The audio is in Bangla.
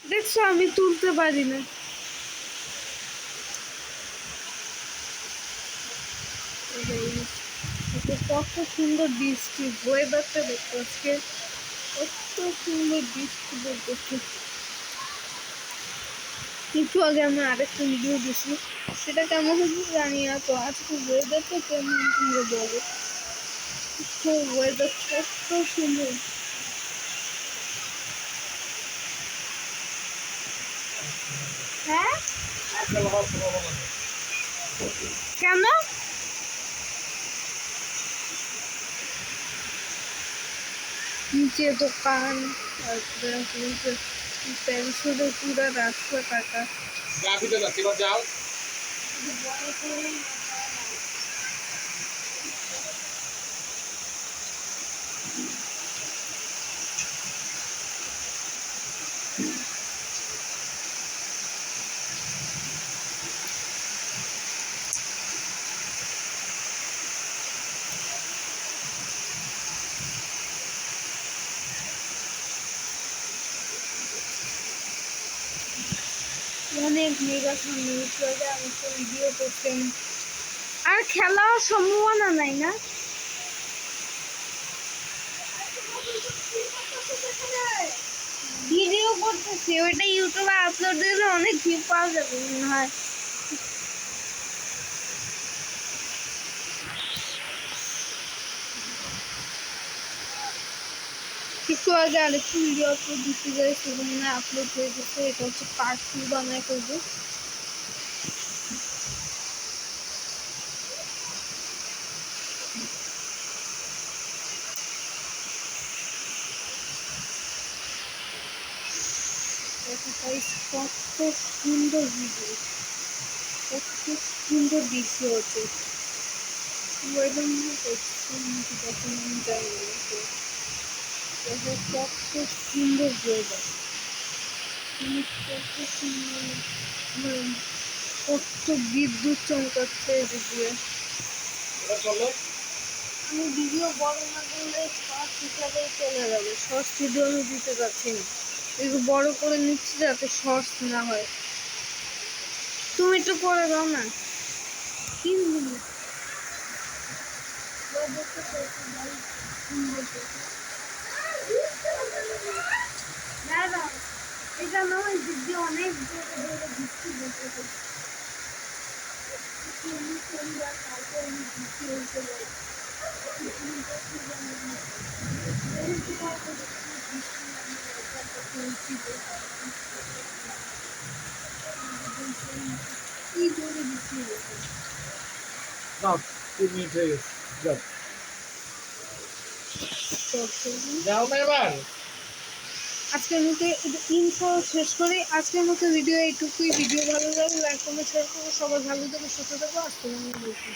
দেখছো আমি তুলতে পারি না। কত সুন্দর বৃষ্টি, ওয়েদারটা দেখো আজকে কত সুন্দর বৃষ্টি দেখতে। একটু আগে আমি আরেকটা ভিডিও দিছি, সেটা কেমন হচ্ছে জানি না। তো আজকে ওয়েদারটা কেমন তোমরা বলো। তো ওয়েদার কত সুন্দর। হ্যাঁ কেন? নিচে দোকান, তারপরে পেন্সিলের পুরো রাস্তা কাটা। যাও অনেক মেগা সামনে আমি তো ভিডিও করতেন, আর খেলার সম্ভাবনা নাই না। ভিডিও করতেছি, ওইটা ইউটিউবে আপলোড দিলে অনেক ভিউ পাওয়া যাবে মনে হয়। একটু আগে আরেকটু ভিডিও আপলোড দিতে যাই, সেটা মনে হয় আপলোড হয়ে গেছে। এটা হচ্ছে পার্ট 2 বানায় করবো। কত সুন্দর ভিডিও, কত সুন্দর দৃশ্য হচ্ছে। কত সুন্দর জায়গা, কত সুন্দর, কত বিদ্যুৎ চমকাচ্ছে এদিকে। আমি ভিডিও বড় না করলে শর্ট হিসাবে চলে যাবে, শর্টস ভিডিও আমি দিতে পারছি না। একটু বড় করে নিচ্ছি যাতে শর্টস না হয়। তুমি একটু করে দাও না। 3 মিনিট এটা নয়, দিক দিয়ে অনেক বৃষ্টি বসে। আজকের মতো ইনফো শেষ করি। আজকের মতো ভিডিও এইটুকুই। ভিডিও ভালো লাগলে লাইক কমেন্ট শেয়ার করবো। সবাই ভালো থাকবে, সুস্থ থাকবো। আসসালামু আলাইকুম।